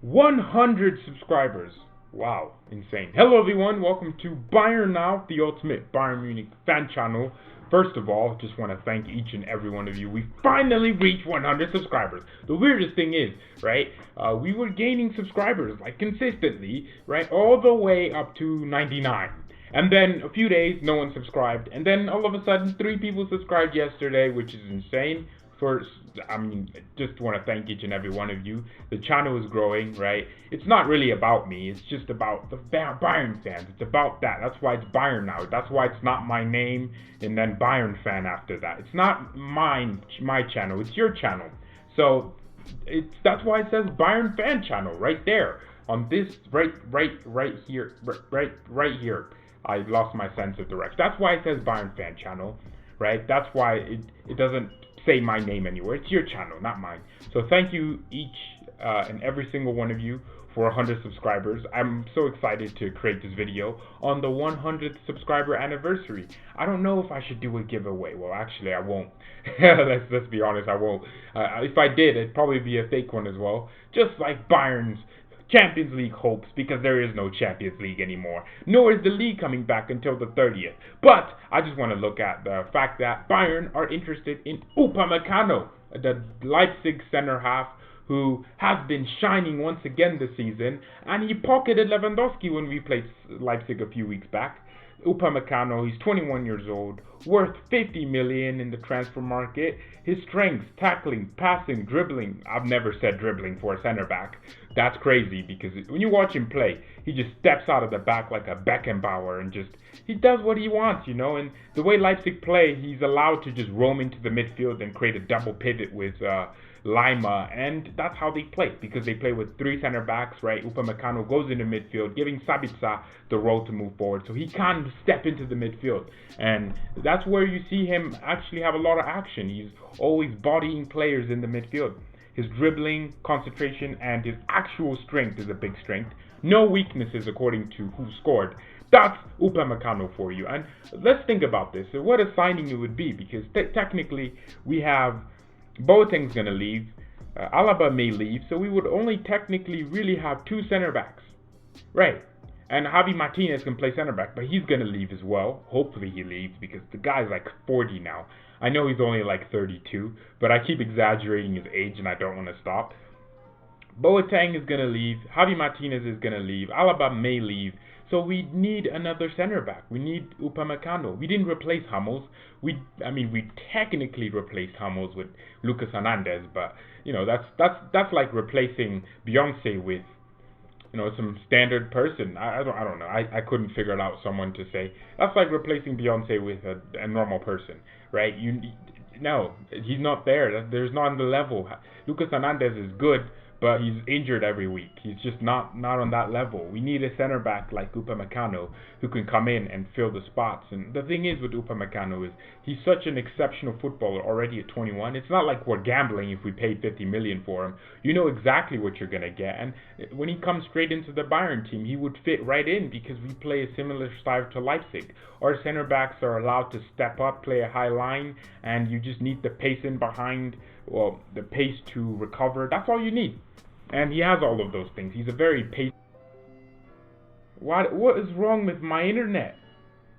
100 subscribers. Wow, insane. Hello everyone, welcome to Bayern Now, the ultimate Bayern Munich fan channel. First of all, just want to thank each and every one of you. We finally reached 100 subscribers. The weirdest thing is, right, we were gaining subscribers, like, consistently, right, all the way up to 99. And then a few days, no one subscribed. And then all of a sudden, 3 people subscribed yesterday, which is insane. Just want to thank each and every one of you. The channel is growing, right? It's not really about me. It's just about the Bayern fans. It's about that. That's why it's Bayern Now. That's why it's not my name and then Bayern fan after that. It's not my channel. It's your channel. So that's why it says Bayern fan channel right there on this right here. I lost my sense of direction. That's why it says Bayern fan channel, right? That's why it doesn't say my name anywhere. It's your channel, not mine. So thank you each and every single one of you for 100 subscribers. I'm so excited to create this video on the 100th subscriber anniversary. I don't know if I should do a giveaway. Well, actually, I won't. let's be honest, I won't. If I did, it'd probably be a fake one as well. Just like Bayern's Champions League hopes, because there is no Champions League anymore, nor is the league coming back until the 30th. But I just want to look at the fact that Bayern are interested in Upamecano, the Leipzig center half, who has been shining once again this season, and he pocketed Lewandowski when we played Leipzig a few weeks back. Upamecano, he's 21 years old, worth 50 million in the transfer market. His strengths, tackling, passing, dribbling. I've never said dribbling for a center back. That's crazy, because when you watch him play, he just steps out of the back like a Beckenbauer and he does what he wants, you know. And the way Leipzig play, he's allowed to just roam into the midfield and create a double pivot with Lima, and that's how they play, because they play with 3 center backs, right? Upamecano goes into midfield, giving Sabitzer the role to move forward, so he can't step into the midfield, and that's where you see him actually have a lot of action. He's always bodying players in the midfield. His dribbling, concentration, and his actual strength is a big strength. No weaknesses according to who scored. That's Upamecano for you. And let's think about this. What a signing it would be, because technically we have Boateng's going to leave, Alaba may leave, so we would only technically really have 2 center backs, right? And Javi Martinez can play center back, but he's going to leave as well. Hopefully he leaves, because the guy's like 40 now. I know he's only like 32, but I keep exaggerating his age and I don't want to stop. Boateng is going to leave, Javi Martinez is going to leave, Alaba may leave. So we need another center back. We need Upamecano. We didn't replace Hummels. We technically replaced Hummels with Lucas Hernandez, but you know, that's like replacing Beyonce with, you know, some standard person. I don't know. I couldn't figure out someone to say. That's like replacing Beyonce with a normal person, right? No, he's not there. There's not on the level. Lucas Hernandez is good, but he's injured every week. He's just not on that level. We need a center back like Upamecano who can come in and fill the spots. And the thing is with Upamecano is he's such an exceptional footballer already at 21. It's not like we're gambling if we paid 50 million for him. You know exactly what you're going to get. And when he comes straight into the Bayern team, he would fit right in, because we play a similar style to Leipzig. Our center backs are allowed to step up, play a high line, and you just need the pace in behind, well, the pace to recover. That's all you need. And he has all of those things. He's a very patient. What is wrong with my internet?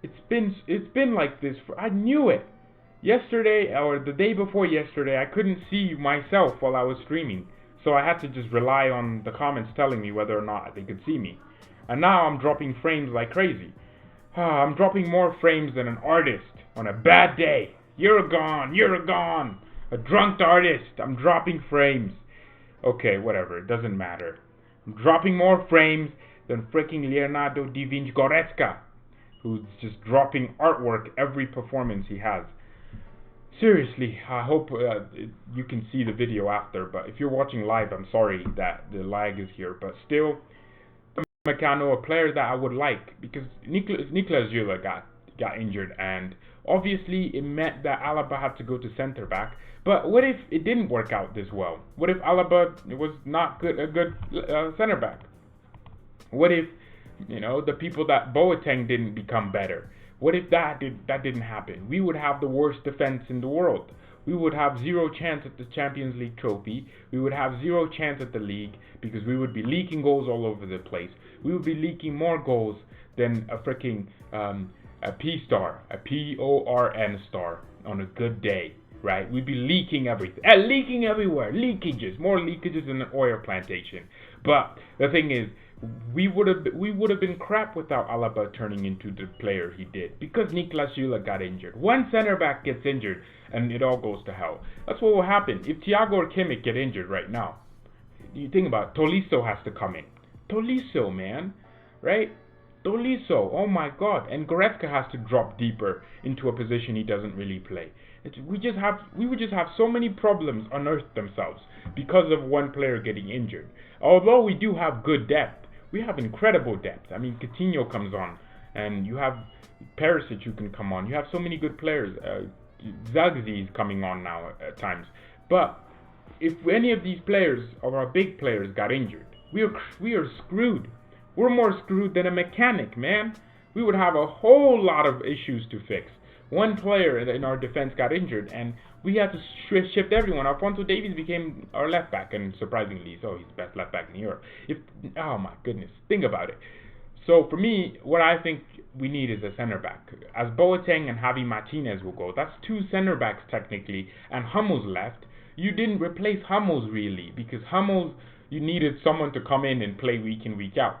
It's been like this I knew it. Yesterday, or the day before yesterday, I couldn't see myself while I was streaming. So I had to just rely on the comments telling me whether or not they could see me. And now I'm dropping frames like crazy. I'm dropping more frames than an artist on a bad day. You're gone. A drunk artist. I'm dropping frames. Okay, whatever, it doesn't matter. I'm dropping more frames than freaking Leonardo da Vinci, who's just dropping artwork every performance he has. Seriously, I hope you can see the video after, but if you're watching live, I'm sorry that the lag is here. But still, Upamecano, a player that I would like, because Niklas Süle got injured, and obviously it meant that Alaba had to go to center back. But what if it didn't work out this well? What if Alaba was not a good center back? What if, you know, the people that Boateng didn't become better? What if that didn't happen? We would have the worst defense in the world. we would have zero chance at the Champions League trophy. We would have zero chance at the league because we would be leaking goals all over the place. We would be leaking more goals than a freaking a P star, a PORN star on a good day, right? We'd be leaking everything, leaking everywhere, leakages, more leakages than an oil plantation. But the thing is, we would have been crap without Alaba turning into the player he did, because Niklas Süle got injured. One center back gets injured and it all goes to hell. That's what will happen if Thiago or Kimmich get injured right now. You think about it, Tolisso has to come in. Tolisso, man, right? Tolisso, oh my god. And Goretzka has to drop deeper into a position he doesn't really play. We would just have so many problems unearth themselves because of one player getting injured. Although we do have good depth, we have incredible depth. I mean, Coutinho comes on, and you have Perisic who can come on. You have so many good players. Zagzi is coming on now at times. But if any of these players, or our big players, got injured, we are screwed. We're more screwed than a mechanic, man. We would have a whole lot of issues to fix. One player in our defense got injured, and we had to shift everyone. Alphonso Davies became our left back, and surprisingly so, he's the best left back in Europe. Oh my goodness, think about it. So for me, what I think we need is a center back. As Boateng and Javi Martinez will go, that's two center backs technically, and Hummels left. You didn't replace Hummels really, because Hummels, you needed someone to come in and play week in, week out.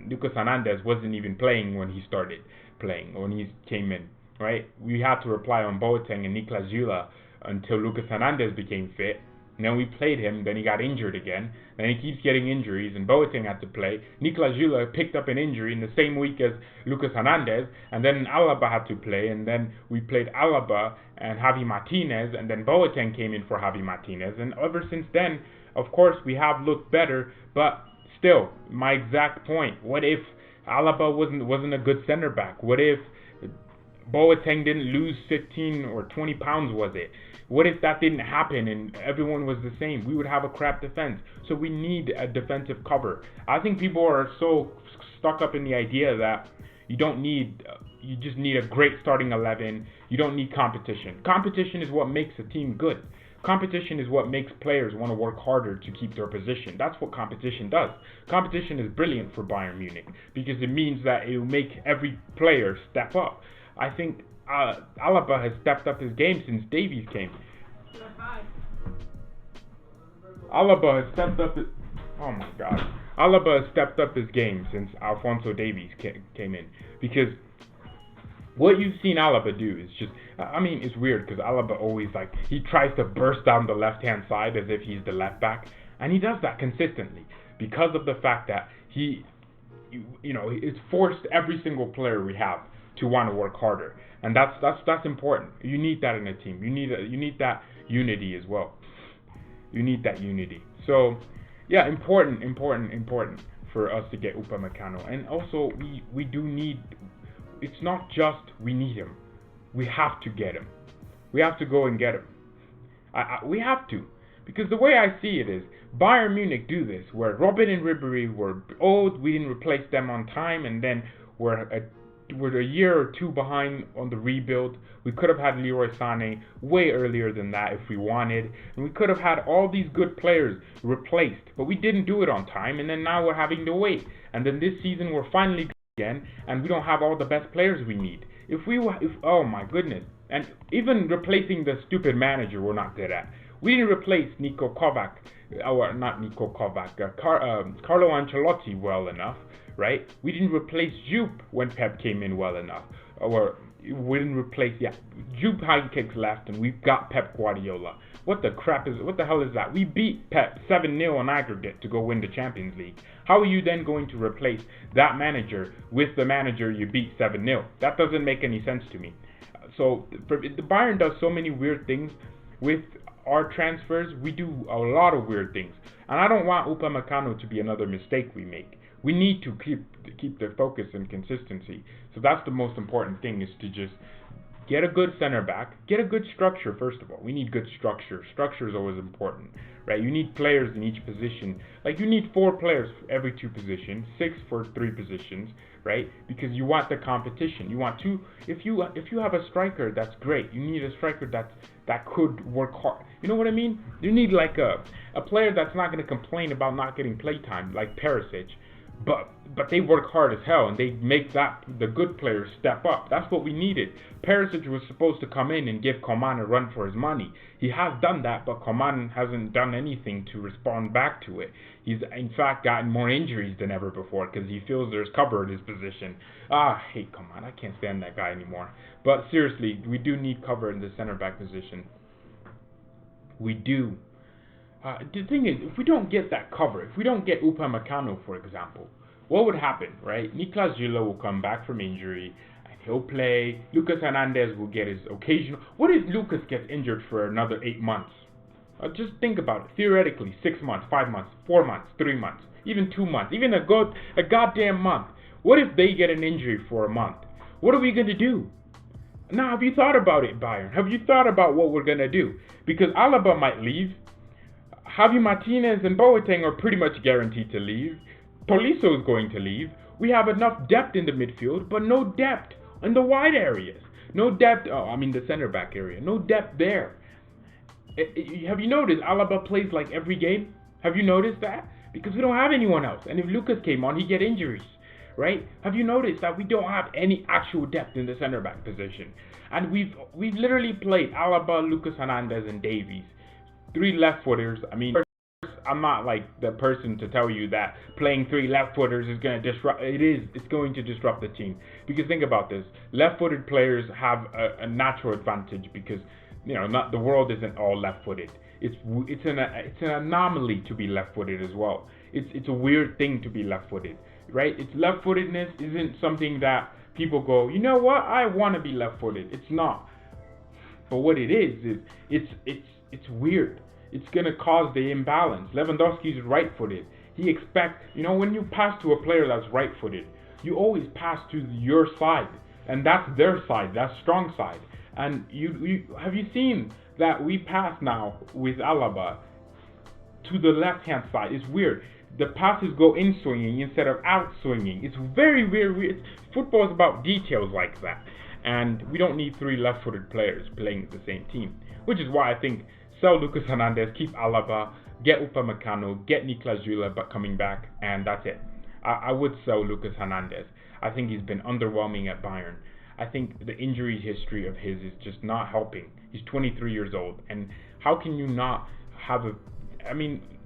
Lucas Hernandez wasn't even playing when he started playing, when he came in, right? We had to rely on Boateng and Niklas Süle until Lucas Hernandez became fit. And then we played him, then he got injured again. Then he keeps getting injuries, and Boateng had to play. Niklas Süle picked up an injury in the same week as Lucas Hernandez, and then Alaba had to play, and then we played Alaba and Javi Martinez, and then Boateng came in for Javi Martinez. And ever since then, of course, we have looked better, but still, my exact point, what if Alaba wasn't a good center back? What if Boateng didn't lose 15 or 20 pounds, was it? What if that didn't happen and everyone was the same? We would have a crap defense. So we need a defensive cover. I think people are so stuck up in the idea that you just need a great starting 11. You don't need competition. Competition is what makes a team good. Competition is what makes players want to work harder to keep their position. That's what competition does. Competition is brilliant for Bayern Munich because it means that it will make every player step up. I think Alaba has stepped up his game since Davies came. Alaba has stepped up his game since Alphonso Davies came in, because what you've seen Alaba do is just, I mean, it's weird because Alaba always, he tries to burst down the left-hand side as if he's the left back, and he does that consistently because of the fact that it's forced every single player we have to want to work harder, and that's important. You need that in a team. You need that unity as well. You need that unity. So, yeah, important for us to get Upamecano, and also we do need. It's not just we need him. We have to get him. We have to go and get him. We have to, because the way I see it is Bayern Munich do this, where Robin and Ribéry were old, we didn't replace them on time, and then we're a year or two behind on the rebuild. We could have had Leroy Sané way earlier than that if we wanted, and we could have had all these good players replaced, but we didn't do it on time, and then now we're having to wait. And then this season we're finally good again, and we don't have all the best players we need. Oh my goodness, and even replacing the stupid manager we're not good at. We didn't replace Carlo Ancelotti well enough, right? We didn't replace Jupp when Pep came in well enough. Or we didn't replace, Jupp Heynckes left and we've got Pep Guardiola. What the hell is that? We beat Pep 7-0 on aggregate to go win the Champions League. How are you then going to replace that manager with the manager you beat 7-0? That doesn't make any sense to me. So the Bayern does so many weird things with our transfers. We do a lot of weird things, and I don't want Upamecano to be another mistake we make. We need to keep the focus and consistency. So that's the most important thing, is to just Get a good center back. Get a good structure, first of all. We need good structure. Structure is always important, right? You need players in each position. Like, you need 4 players for every 2 positions, 6 for 3 positions, right? Because you want the competition. You want to, if you have a striker, that's great. You need a striker that could work hard. You know what I mean? You need like a player that's not going to complain about not getting playtime, like Perisic. But they work hard as hell, and they make the good players step up. That's what we needed. Perisic was supposed to come in and give Coman a run for his money. He has done that, but Coman hasn't done anything to respond back to it. He's in fact gotten more injuries than ever before because he feels there's cover in his position. I hate Coman. I can't stand that guy anymore. But seriously, we do need cover in the center back position. We do. The thing is, if we don't get that cover, if we don't get Upamecano, for example, what would happen, right? Nicolas Gila will come back from injury, and he'll play. Lucas Hernandez will get his occasional. What if Lucas gets injured for another 8 months? Just think about it. Theoretically, 6 months, 5 months, 4 months, 3 months, even 2 months, even a goddamn month. What if they get an injury for a month? What are we going to do? Now, have you thought about it, Bayern? Have you thought about what we're going to do? Because Alaba might leave. Javi Martinez and Boateng are pretty much guaranteed to leave. Tolisso is going to leave. We have enough depth in the midfield, but no depth in the wide areas. No depth, the center back area. No depth there. Have you noticed Alaba plays like every game? Have you noticed that? Because we don't have anyone else. And if Lucas came on, he'd get injuries, right? Have you noticed that we don't have any actual depth in the center back position? And we've literally played Alaba, Lucas Hernandez, and Davies. 3 left-footers. I'm not like the person to tell you that playing 3 left-footers is going to disrupt. It's going to disrupt the team. Because think about this. Left-footed players have a natural advantage because, not the world isn't all left-footed. It's an anomaly to be left-footed as well. It's a weird thing to be left-footed, right? It's left-footedness isn't something that people go, you know what? I want to be left-footed. It's not. But what it is it's weird. It's going to cause the imbalance. Lewandowski is right-footed. He expects, when you pass to a player that's right-footed, you always pass to your side. And that's their side, that's strong side. And have you seen that we pass now with Alaba to the left-hand side? It's weird. The passes go in swinging instead of out swinging. It's very weird. Football is about details like that. And we don't need 3 left-footed players playing with the same team. Which is why I think sell Lucas Hernandez, keep Alaba, get Upamecano, get Nicolas Gila coming back, and that's it. I would sell Lucas Hernandez. I think he's been underwhelming at Bayern. I think the injury history of his is just not helping. He's 23 years old, and how can you not have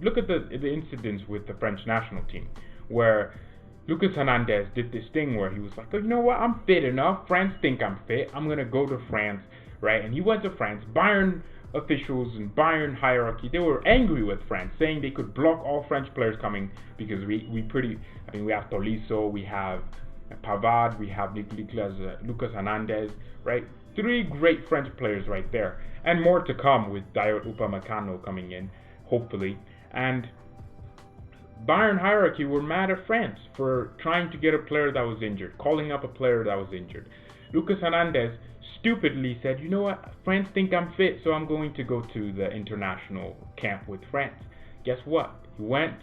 look at the incidents with the French national team, where Lucas Hernandez did this thing where he was like, oh, you know what, I'm fit enough. France think I'm fit. I'm going to go to France, right? And he went to France. Bayern officials and Bayern hierarchy, they were angry with France, saying they could block all French players coming because we have Tolisso, we have Pavard, we have Lucas Hernandez, right? 3 great French players right there, and more to come with Dayot Upamecano coming in, hopefully. And Bayern hierarchy were mad at France for trying to get a player that was injured, calling up a player that was injured. Lucas Hernandez stupidly said, you know what, France think I'm fit, so I'm going to go to the international camp with France. Guess what? He went,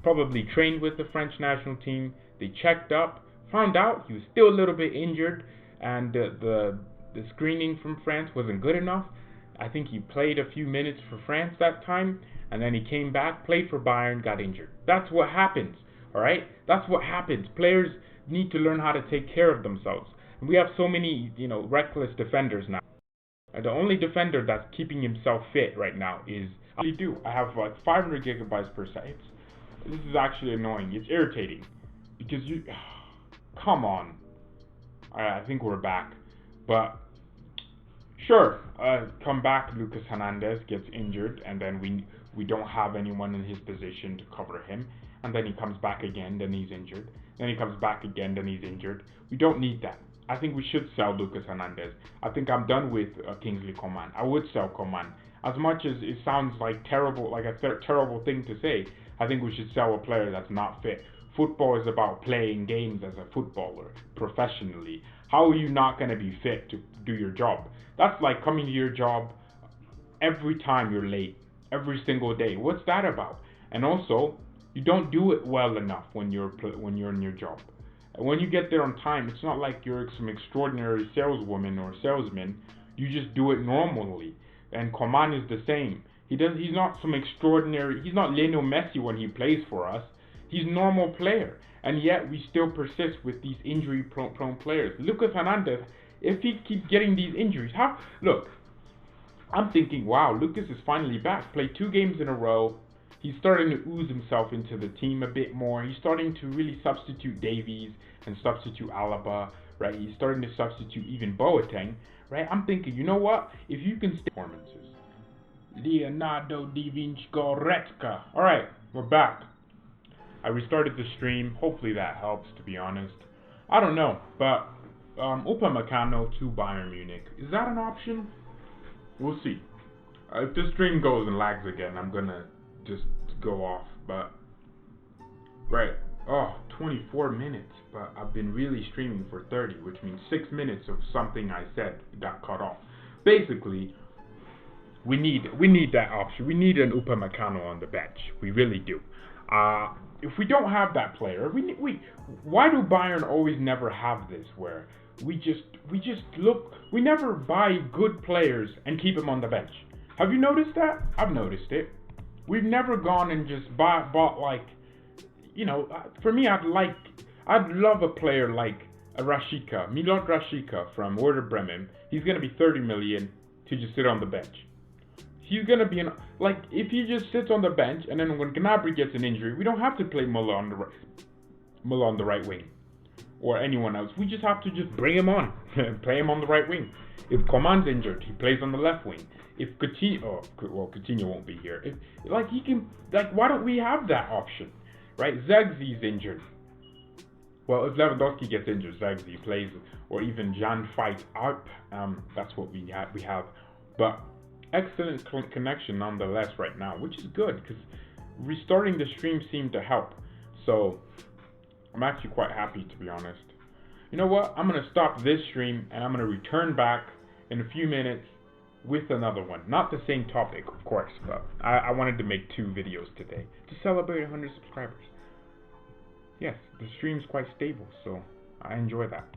probably trained with the French national team. They checked up, found out he was still a little bit injured, and the screening from France wasn't good enough. I think he played a few minutes for France that time, and then he came back, played for Bayern, got injured. That's what happens, all right? That's what happens. Players need to learn how to take care of themselves. We have so many, reckless defenders now. The only defender that's keeping himself fit right now is I have like 500 gigabytes per second. This is actually annoying. It's irritating because come on. I think we're back, but sure, come back. Lucas Hernandez gets injured, and then we don't have anyone in his position to cover him, and then he comes back again, then he's injured. Then he comes back again, then he's injured. We don't need that. I think we should sell Lucas Hernandez. I think I'm done with Kingsley Coman. I would sell Coman. As much as it sounds like terrible thing to say, I think we should sell a player that's not fit. Football is about playing games as a footballer professionally. How are you not going to be fit to do your job. That's like coming to your job every time you're late, every single day. What's that about? And also, you don't do it well enough when you're in your job. And when you get there on time, it's not like you're some extraordinary saleswoman or salesman. You just do it normally. And Coman is the same. He's not some extraordinary. He's not Lionel Messi when he plays for us. He's a normal player. And yet we still persist with these injury-prone players. Lucas Hernandez, if he keeps getting these injuries, look, I'm thinking, wow, Lucas is finally back. Played 2 games in a row. He's starting to ooze himself into the team a bit more. He's starting to really substitute Davies and substitute Alaba, right? He's starting to substitute even Boateng, right? I'm thinking, you know what? If you can stay performances. Leonardo da Vinci Goretzka. All right, we're back. I restarted the stream. Hopefully that helps, to be honest. I don't know, but Upamecano to Bayern Munich. Is that an option? We'll see. If the stream goes and lags again, I'm gonna just go off. But right, 24 minutes, but I've been really streaming for 30, which means 6 minutes of something I said got cut off. Basically, we need that option. We need an Upamecano on the bench. We really do. If we don't have that player, why do Bayern always never have this where we never buy good players and keep them on the bench? Have you noticed that? I've noticed it. We've never gone and just bought like, you know, for me, I'd love a player like a Milot Rashica from Werder Bremen. He's going to be 30 million to just sit on the bench. He's going to be if he just sits on the bench and then when Gnabry gets an injury, we don't have to play Milan on the right wing or anyone else. We just have to just bring him on and play him on the right wing. If Coman's injured, he plays on the left wing. If Coutinho won't be here. Why don't we have that option, right? Zagzy's injured. Well, if Lewandowski gets injured, Zagzy plays, or even Jan fights out. That's what we have. But excellent connection nonetheless right now, which is good because restarting the stream seemed to help. So I'm actually quite happy, to be honest. You know what? I'm going to stop this stream and I'm going to return back in a few minutes with another one. Not the same topic, of course, but I wanted to make 2 videos today to celebrate 100 subscribers. Yes, the stream's quite stable, so I enjoy that.